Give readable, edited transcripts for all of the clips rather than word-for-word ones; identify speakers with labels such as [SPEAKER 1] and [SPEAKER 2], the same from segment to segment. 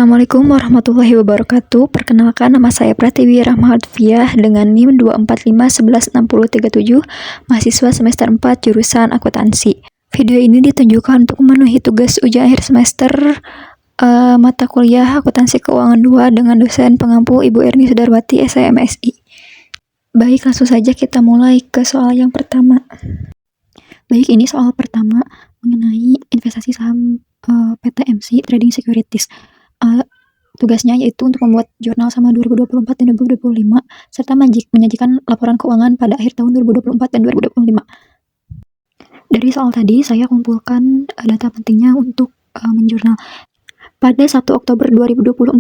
[SPEAKER 1] Assalamualaikum warahmatullahi wabarakatuh. Perkenalkan, nama saya Pratiwi Rahmatfiah dengan NIM 245116037, mahasiswa semester 4 jurusan akuntansi. Video ini ditunjukkan untuk memenuhi tugas ujian akhir semester mata kuliah akuntansi keuangan 2 dengan dosen pengampu Ibu Erni Sudarwati, SIMSI. Baik, langsung saja kita mulai ke soal yang pertama. Baik, ini soal pertama mengenai investasi saham PTMC Trading Securities. Tugasnya yaitu untuk membuat jurnal sama 2024 dan 2025 serta menyajikan laporan keuangan pada akhir tahun 2024 dan 2025. Dari soal tadi saya kumpulkan data pentingnya untuk menjurnal. Pada 1 Oktober 2024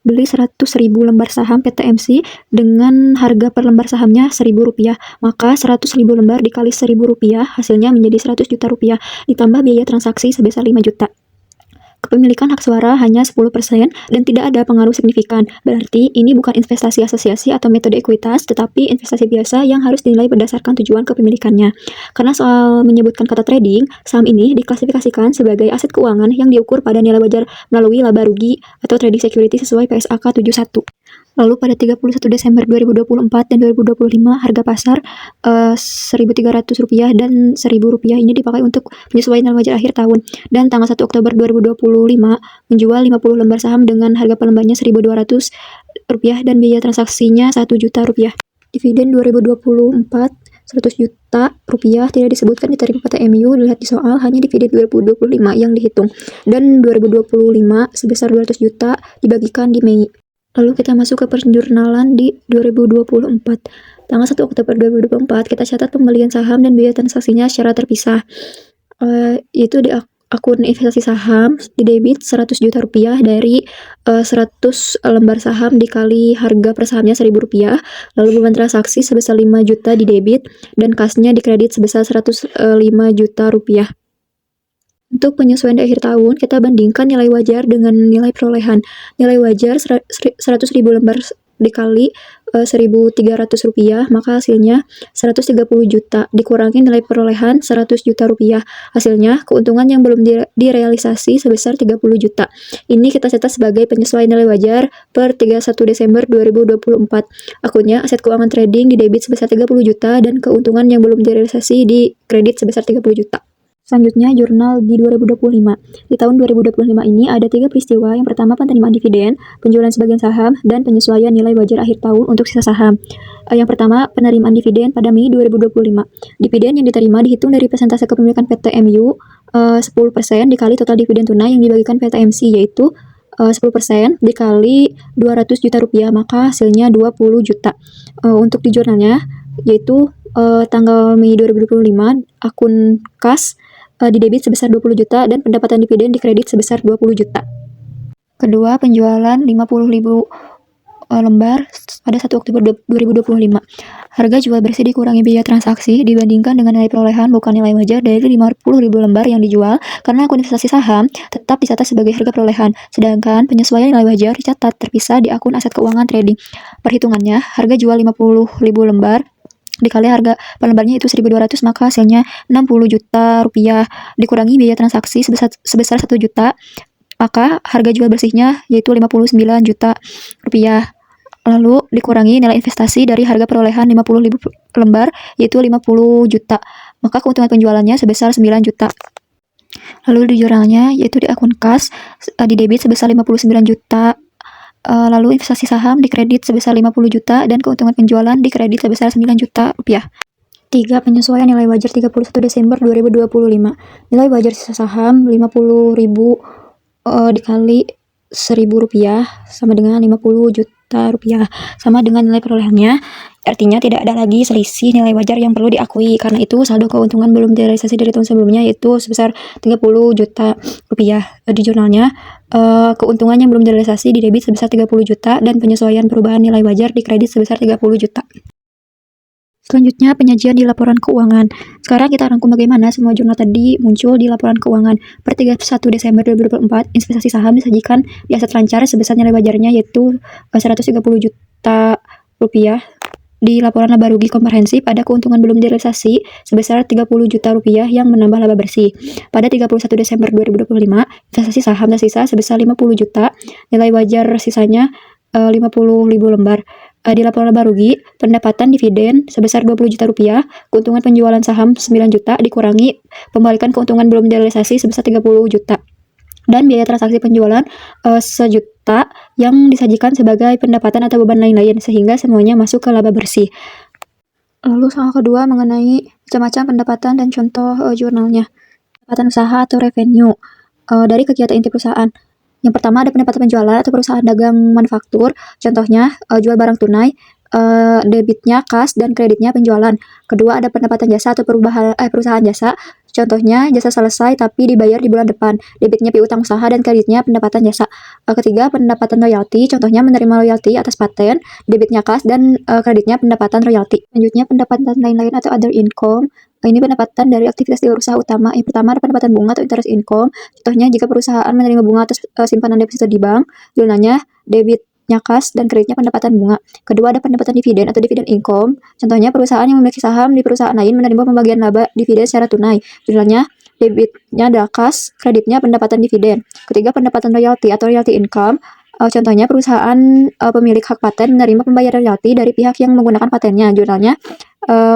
[SPEAKER 1] beli 100.000 lembar saham PTMC dengan harga per lembar sahamnya Rp1.000, maka 100.000 lembar dikali Rp1.000 hasilnya menjadi 100 juta rupiah, ditambah biaya transaksi sebesar 5 juta. Kepemilikan hak suara hanya 10% dan tidak ada pengaruh signifikan. Berarti ini bukan investasi asosiasi atau metode ekuitas, tetapi investasi biasa yang harus dinilai berdasarkan tujuan kepemilikannya. Karena soal menyebutkan kata trading, saham ini diklasifikasikan sebagai aset keuangan yang diukur pada nilai wajar melalui laba rugi atau trading security sesuai PSAK 71. Lalu pada 31 Desember 2024 dan 2025 harga pasar Rp1.300 dan Rp1.000 ini dipakai untuk penyesuaian nilai wajar akhir tahun. Dan tanggal 1 Oktober 2025 menjual 50 lembar saham dengan harga per lembarnya Rp1.200 dan biaya transaksinya Rp1 juta. Dividen 2024 100 juta rupiah tidak disebutkan diterima PTMU, dilihat di soal hanya dividen 2025 yang dihitung, dan 2025 sebesar 200 juta dibagikan di Mei. Lalu kita masuk ke penjurnalan di 2024. Tanggal 1 Oktober 2024 kita catat pembelian saham dan biaya transaksinya secara terpisah. Yaitu di akun investasi saham di debit 100 juta rupiah dari 100 lembar saham dikali harga per sahamnya Rp1.000. Lalu beban transaksi sebesar 5 juta di debit dan kasnya di kredit sebesar 105 juta rupiah. Untuk penyesuaian di akhir tahun, kita bandingkan nilai wajar dengan nilai perolehan. Nilai wajar 100.000 lembar dikali Rp1.300, maka hasilnya 130 juta, dikurangi nilai perolehan 100 juta rupiah. Hasilnya, keuntungan yang belum direalisasi sebesar 30 juta. Ini kita catat sebagai penyesuaian nilai wajar per 31 Desember 2024. Akunnya aset keuangan trading di debit sebesar 30 juta dan keuntungan yang belum direalisasi di kredit sebesar 30 juta. Selanjutnya, jurnal di 2025. Di tahun 2025 ini ada 3 peristiwa. Yang pertama, penerimaan dividen, penjualan sebagian saham, dan penyesuaian nilai wajar akhir tahun untuk sisa saham. Yang pertama, penerimaan dividen pada Mei 2025. Dividen yang diterima dihitung dari persentase kepemilikan PTMU 10% dikali total dividen tunai yang dibagikan PTMC, yaitu 10% dikali 200 juta rupiah, maka hasilnya 20 juta. Untuk di jurnalnya, yaitu tanggal Mei 2025, akun kas di debit sebesar 20 juta dan pendapatan dividen di kredit sebesar 20 juta. Kedua, penjualan 50.000 lembar pada 1 Oktober 2025. Harga jual bersih dikurangi biaya transaksi dibandingkan dengan nilai perolehan bukan nilai wajar dari 50.000 lembar yang dijual karena akun investasi saham tetap dicatat sebagai harga perolehan, sedangkan penyesuaian nilai wajar dicatat terpisah di akun aset keuangan trading. Perhitungannya, harga jual 50.000 lembar dikali harga per lembarnya itu Rp1.200, maka hasilnya 60 juta rupiah, dikurangi biaya transaksi sebesar 1 juta, maka harga jual bersihnya yaitu 59 juta rupiah. Lalu dikurangi nilai investasi dari harga perolehan 50.000 lembar yaitu 50 juta, maka keuntungan penjualannya sebesar 9 juta. Lalu di jurnalnya yaitu di akun kas di debit sebesar 59 juta. Lalu investasi saham di kredit sebesar 50 juta dan keuntungan penjualan di kredit sebesar 9 juta rupiah. 3. Penyesuaian nilai wajar 31 Desember 2025. Nilai wajar sisa saham 50.000 dikali Rp1.000 sama dengan 50 juta rupiah, sama dengan nilai perolehannya. Artinya tidak ada lagi selisih nilai wajar yang perlu diakui. Karena itu saldo keuntungan belum direalisasi dari tahun sebelumnya yaitu sebesar 30 juta rupiah. Di jurnalnya, keuntungan yang belum direalisasi di debit sebesar 30 juta dan penyesuaian perubahan nilai wajar di kredit sebesar 30 juta. Selanjutnya, penyajian di laporan keuangan. Sekarang kita rangkum bagaimana semua jurnal tadi muncul di laporan keuangan. Per 31 Desember 2024, investasi saham disajikan di aset lancar sebesar nilai wajarnya yaitu 130 juta rupiah. Di laporan laba rugi komprehensif ada keuntungan belum direalisasi sebesar 30 juta rupiah yang menambah laba bersih. Pada 31 Desember 2025, investasi saham tersisa sebesar 50 juta, nilai wajar sisanya 50.000 lembar. Di laporan laba rugi, pendapatan dividen sebesar 20 juta rupiah, keuntungan penjualan saham 9 juta dikurangi pembalikan keuntungan belum direalisasi sebesar 30 juta. Dan biaya transaksi penjualan 1 juta yang disajikan sebagai pendapatan atau beban lain-lain, sehingga semuanya masuk ke laba bersih. Lalu soal kedua mengenai macam-macam pendapatan dan contoh jurnalnya. Pendapatan usaha atau revenue dari kegiatan inti perusahaan. Yang pertama ada pendapatan penjualan atau perusahaan dagang manufaktur, contohnya jual barang tunai, debitnya kas dan kreditnya penjualan. Kedua ada pendapatan jasa atau perusahaan jasa, contohnya jasa selesai tapi dibayar di bulan depan, debitnya piutang usaha dan kreditnya pendapatan jasa. Ketiga pendapatan royalti, contohnya menerima royalti atas paten, debitnya kas dan kreditnya pendapatan royalti. Selanjutnya pendapatan lain-lain atau other income. Ini pendapatan dari aktivitas di usaha utama. Yang pertama ada pendapatan bunga atau interest income. Contohnya jika perusahaan menerima bunga atas simpanan deposito di bank, jurnalnya debitnya kas dan kreditnya pendapatan bunga. Kedua ada pendapatan dividen atau dividend income. Contohnya perusahaan yang memiliki saham di perusahaan lain menerima pembagian laba dividen secara tunai. Jurnalnya debitnya adalah kas, kreditnya pendapatan dividen. Ketiga pendapatan royalti atau royalty income. Contohnya perusahaan pemilik hak paten menerima pembayaran royalti dari pihak yang menggunakan patennya. Jurnalnya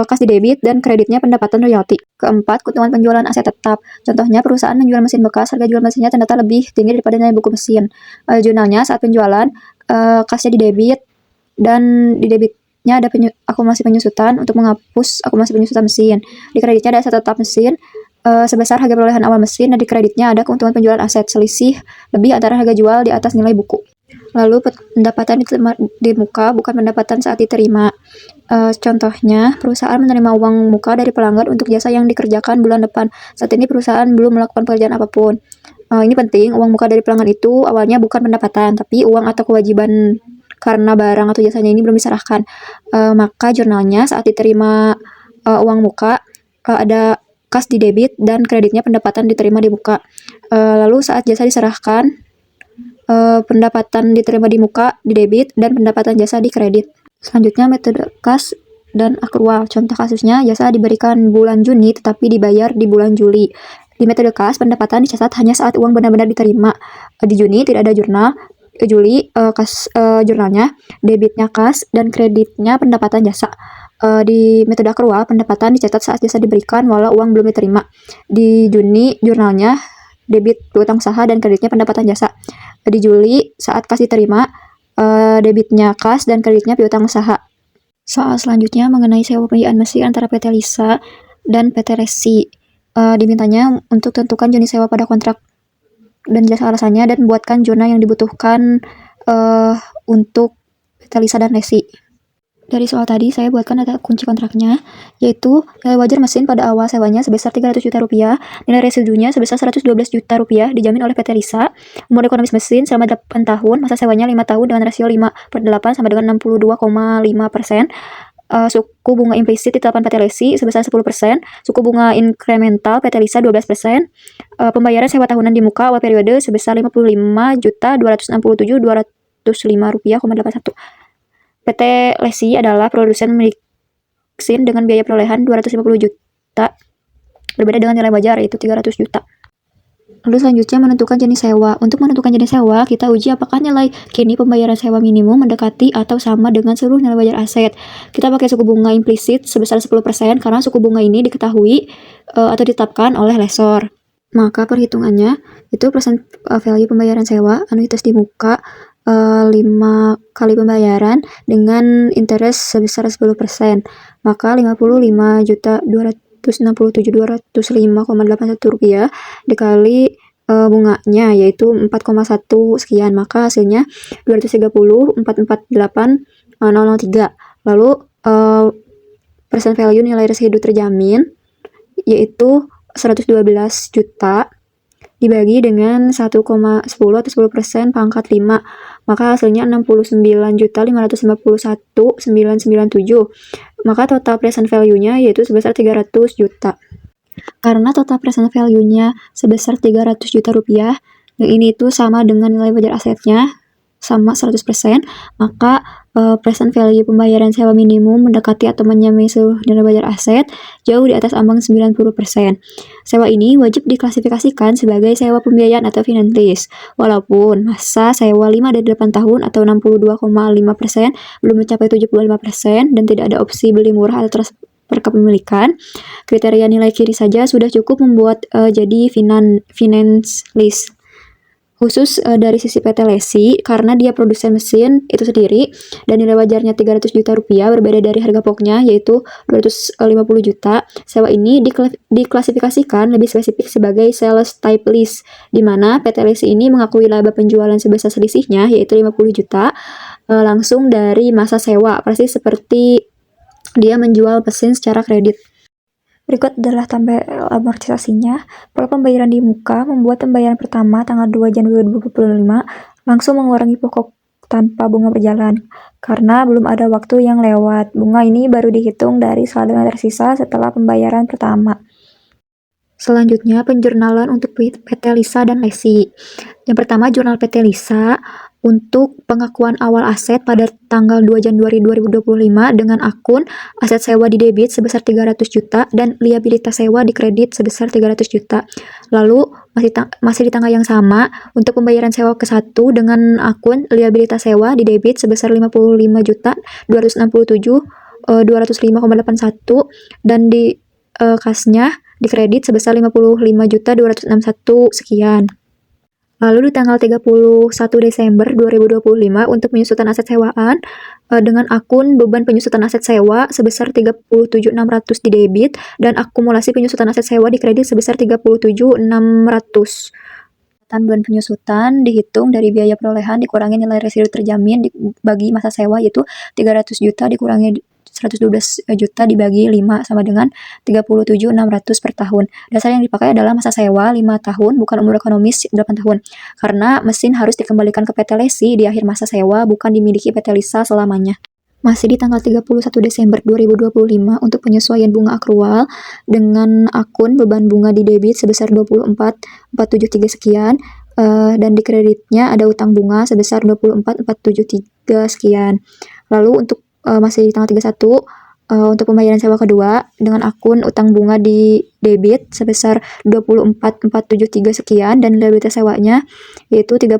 [SPEAKER 1] kas di debit dan kreditnya pendapatan royalti. Keempat, keuntungan penjualan aset tetap. Contohnya perusahaan menjual mesin bekas, harga jual mesinnya ternyata lebih tinggi daripada nilai buku mesin. Jurnalnya saat penjualan kasnya di debit dan di debitnya ada akumulasi penyusutan untuk menghapus akumulasi penyusutan mesin. Di kreditnya ada aset tetap mesin sebesar harga perolehan awal mesin, dan di kreditnya ada keuntungan penjualan aset selisih lebih antara harga jual di atas nilai buku. Lalu pendapatan di muka bukan pendapatan saat diterima. Contohnya, perusahaan menerima uang muka dari pelanggan untuk jasa yang dikerjakan bulan depan. Saat ini perusahaan belum melakukan pekerjaan apapun. Ini penting, uang muka dari pelanggan itu awalnya bukan pendapatan, tapi uang atau kewajiban karena barang atau jasanya ini belum diserahkan. Maka jurnalnya saat diterima uang muka ada kas di debit dan kreditnya pendapatan diterima di muka. Lalu saat jasa diserahkan, pendapatan diterima di muka di debit dan pendapatan jasa di kredit. Selanjutnya metode kas dan akrual. Contoh kasusnya jasa diberikan bulan Juni tetapi dibayar di bulan Juli. Di metode kas pendapatan dicatat hanya saat uang benar-benar diterima. Di Juni tidak ada jurnal, Juli kas jurnalnya, debitnya kas dan kreditnya pendapatan jasa. Di metode akrual pendapatan dicatat saat jasa diberikan walau uang belum diterima. Di Juni jurnalnya debit piutang usaha dan kreditnya pendapatan jasa. Di Juli saat kas diterima, debitnya kas dan kreditnya piutang usaha. Soal selanjutnya mengenai sewa pembiayaan mesin antara PT Lisa dan PT Resi. Dimintanya untuk tentukan jenis sewa pada kontrak dan jelas alasannya, dan buatkan zona yang dibutuhkan untuk PT Lisa dan Resi. Dari soal tadi saya buatkan data kunci kontraknya, yaitu nilai wajar mesin pada awal sewanya sebesar 300 juta rupiah, nilai residunya sebesar 112 juta rupiah dijamin oleh PT Lisa, umur ekonomis mesin selama 8 tahun, masa sewanya 5 tahun dengan rasio 5/8 sama dengan 62,5%, suku bunga implisit ditetapkan PT Resi sebesar 10%, suku bunga inkremental PT Lisa 12%, pembayaran sewa tahunan di muka awal periode sebesar 55.267.205 rupiah,81. PT Lesi adalah produsen mesin dengan biaya perolehan 250 juta, berbeda dengan nilai wajar yaitu 300 juta. Lalu selanjutnya menentukan jenis sewa. Untuk menentukan jenis sewa, kita uji apakah nilai kini pembayaran sewa minimum mendekati atau sama dengan seluruh nilai wajar aset. Kita pakai suku bunga implisit sebesar 10% karena suku bunga ini diketahui atau ditetapkan oleh lessor. Maka perhitungannya itu persen value pembayaran sewa, anuitas di muka 5 kali pembayaran dengan interest sebesar 10%, maka 55.267.205,81 rupiah dikali bunganya yaitu 4,1 sekian, maka hasilnya 230.448.003. Lalu persen value nilai residu terjamin yaitu 112 juta dibagi dengan 1,10 atau 10% pangkat 5, maka hasilnya 69.551.997. Maka total present value-nya yaitu sebesar 300 juta. Karena total present value-nya sebesar 300 juta rupiah, yang ini itu sama dengan nilai wajar asetnya sama 100%, maka present value pembayaran sewa minimum mendekati atau menyamai seluruh nilai wajar aset jauh di atas ambang 90%. Sewa ini wajib diklasifikasikan sebagai sewa pembiayaan atau finance lease, walaupun masa sewa 5 dari 8 tahun atau 62,5% belum mencapai 75% dan tidak ada opsi beli murah atau transfer kepemilikan. Kriteria nilai kiri saja sudah cukup membuat jadi finance lease. Khusus dari sisi PT Lesi, karena dia produsen mesin itu sendiri dan nilai wajarnya 300 juta rupiah berbeda dari harga pokoknya yaitu 250 juta. Sewa ini diklasifikasikan lebih spesifik sebagai sales type lease, di mana PT Lesi ini mengakui laba penjualan sebesar selisihnya yaitu 50 juta langsung dari masa sewa, persis seperti dia menjual mesin secara kredit. Berikut adalah tabel amortisasinya. Pola pembayaran di muka membuat pembayaran pertama tanggal 2 Januari 2025 langsung mengurangi pokok tanpa bunga berjalan, karena belum ada waktu yang lewat. Bunga ini baru dihitung dari saldo yang tersisa setelah pembayaran pertama. Selanjutnya, penjurnalan untuk PT Lisa dan Lesi. Yang pertama, jurnal PT Lisa untuk pengakuan awal aset pada tanggal 2 Januari 2025 dengan akun aset sewa di debit sebesar 300 juta dan liabilitas sewa di kredit sebesar 300 juta. Lalu masih di tanggal yang sama untuk pembayaran sewa ke-1 dengan akun liabilitas sewa di debit sebesar 55 juta 267 205,81 dan di kasnya di kredit sebesar 55 juta 261 sekian. Lalu di tanggal 31 Desember 2025 untuk penyusutan aset sewaan dengan akun beban penyusutan aset sewa sebesar 37.600 di debit dan akumulasi penyusutan aset sewa di kredit sebesar 37.600. Beban penyusutan dihitung dari biaya perolehan dikurangi nilai residu terjamin bagi masa sewa yaitu 300 juta dikurangi 112 juta dibagi 5 sama dengan 37.600 per tahun. Dasar yang dipakai adalah masa sewa 5 tahun, bukan umur ekonomis 8 tahun. Karena mesin harus dikembalikan ke PT Lesi di akhir masa sewa, bukan dimiliki PT Lisa selamanya. Masih di tanggal 31 Desember 2025 untuk penyesuaian bunga akrual dengan akun beban bunga di debit sebesar 24.473 sekian dan di kreditnya ada utang bunga sebesar 24.473 sekian. Lalu untuk masih di tanggal 31 untuk pembayaran sewa kedua dengan akun utang bunga di debit sebesar 24.473 sekian dan liabilitas sewanya yaitu 30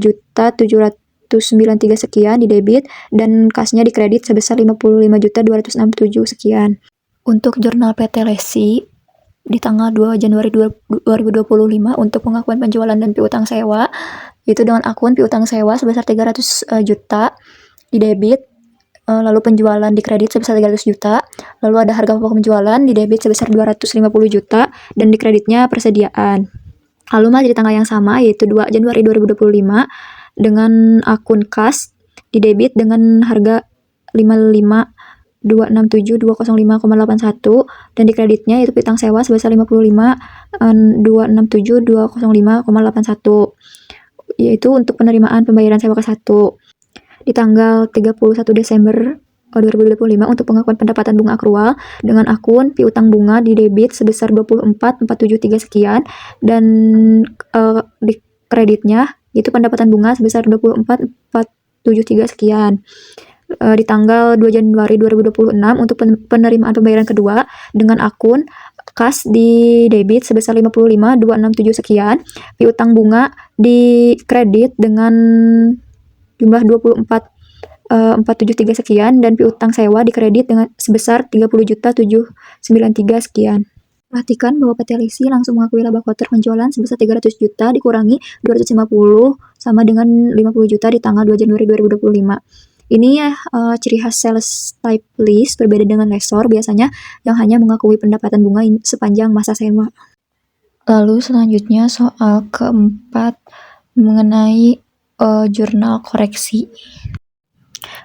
[SPEAKER 1] juta 793 sekian di debit dan kasnya di kredit sebesar 55 juta 267 sekian. Untuk jurnal PT Lesi di tanggal 2 Januari 2025 untuk pengakuan penjualan dan piutang sewa yaitu dengan akun piutang sewa sebesar 300 juta di debit, lalu penjualan di kredit sebesar 300 juta, lalu ada harga pokok penjualan di debit sebesar 250 juta dan di kreditnya persediaan. Lalu masih di tanggal yang sama yaitu 2 Januari 2025 dengan akun kas di debit dengan harga 55.267.205,81 dan di kreditnya yaitu piutang sewa sebesar 55.267.205,81 yaitu untuk penerimaan pembayaran sewa ke-1. Di tanggal 31 Desember 2025 untuk pengakuan pendapatan bunga akrual dengan akun piutang bunga di debit sebesar 24.473 sekian dan di kreditnya itu pendapatan bunga sebesar 24.473 sekian. Di tanggal 2 Januari 2026 untuk penerimaan pembayaran kedua dengan akun kas di debit sebesar 55.267 sekian, piutang bunga di kredit dengan jumlah 24.473 sekian dan piutang sewa di kredit dengan sebesar 30.793 sekian. Perhatikan bahwa PT Lisi langsung mengakui laba kotor penjualan sebesar 300 juta dikurangi 250 sama dengan 50 juta di tanggal 2 Januari 2025. Ini ya ciri khas sales type lease berbeda dengan lessor biasanya yang hanya mengakui pendapatan bunga sepanjang masa sewa. Lalu selanjutnya soal keempat mengenai jurnal koreksi.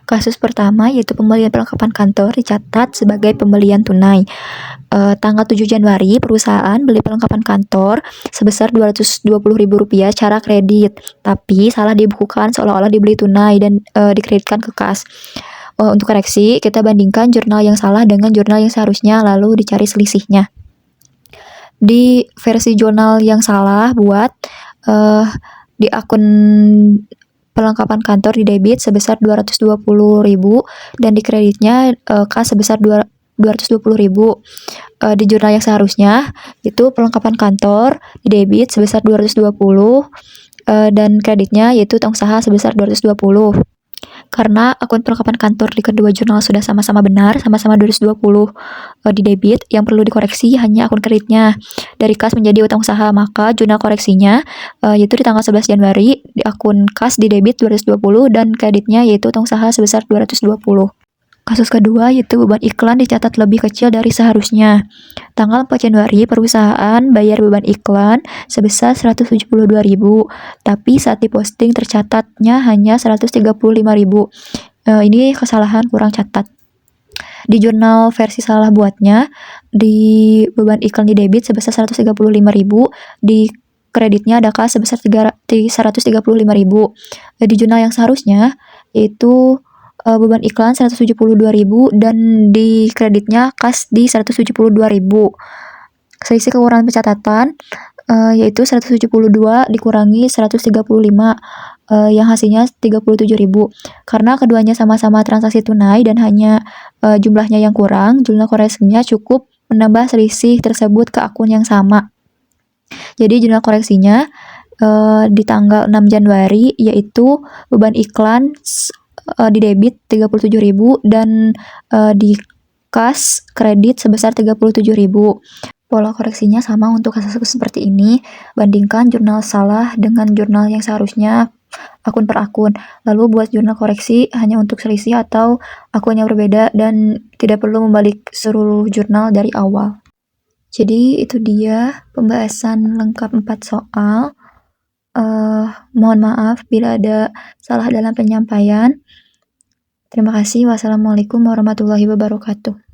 [SPEAKER 1] Kasus pertama yaitu pembelian perlengkapan kantor dicatat sebagai pembelian tunai. Tanggal 7 Januari perusahaan beli perlengkapan kantor sebesar Rp220.000 secara kredit, tapi salah dibukukan seolah-olah dibeli tunai dan dikreditkan ke kas. Untuk koreksi, kita bandingkan jurnal yang salah dengan jurnal yang seharusnya lalu dicari selisihnya. Di versi jurnal yang salah buat di akun perlengkapan kantor di debit sebesar 220.000 dan di kreditnya kas sebesar 220.000. Di jurnal yang seharusnya itu perlengkapan kantor di debit sebesar 220 dan kreditnya yaitu utang usaha sebesar 220. Karena akun perlengkapan kantor di kedua jurnal sudah sama-sama benar, sama-sama 220 di debit, yang perlu dikoreksi hanya akun kreditnya dari kas menjadi utang usaha, maka jurnal koreksinya yaitu di tanggal 11 Januari di akun kas di debit 220 dan kreditnya yaitu utang usaha sebesar 220. Kasus kedua yaitu beban iklan dicatat lebih kecil dari seharusnya. Tanggal 4 Januari perusahaan bayar beban iklan sebesar 172.000, tapi saat diposting tercatatnya hanya 135.000. Ini kesalahan kurang catat. Di jurnal versi salah buatnya, di beban iklan di debit sebesar 135.000, di kreditnya ada kas sebesar 135.000. Di jurnal yang seharusnya yaitu beban iklan 172.000 dan di kreditnya kas di 172.000. Selisih kekurangan pencatatan yaitu 172 dikurangi 135 yang hasilnya 37.000. Karena keduanya sama-sama transaksi tunai dan hanya jumlahnya yang kurang, jurnal koreksinya cukup menambah selisih tersebut ke akun yang sama. Jadi jurnal koreksinya di tanggal 6 Januari yaitu beban iklan di debit 37.000 dan di kas kredit sebesar 37.000. Pola koreksinya sama untuk kasus seperti ini. Bandingkan jurnal salah dengan jurnal yang seharusnya akun per akun. Lalu buat jurnal koreksi hanya untuk selisih atau akun yang berbeda dan tidak perlu membalik seluruh jurnal dari awal. Jadi itu dia pembahasan lengkap 4 soal. Mohon maaf bila ada salah dalam penyampaian. Terima kasih. Wassalamualaikum warahmatullahi wabarakatuh.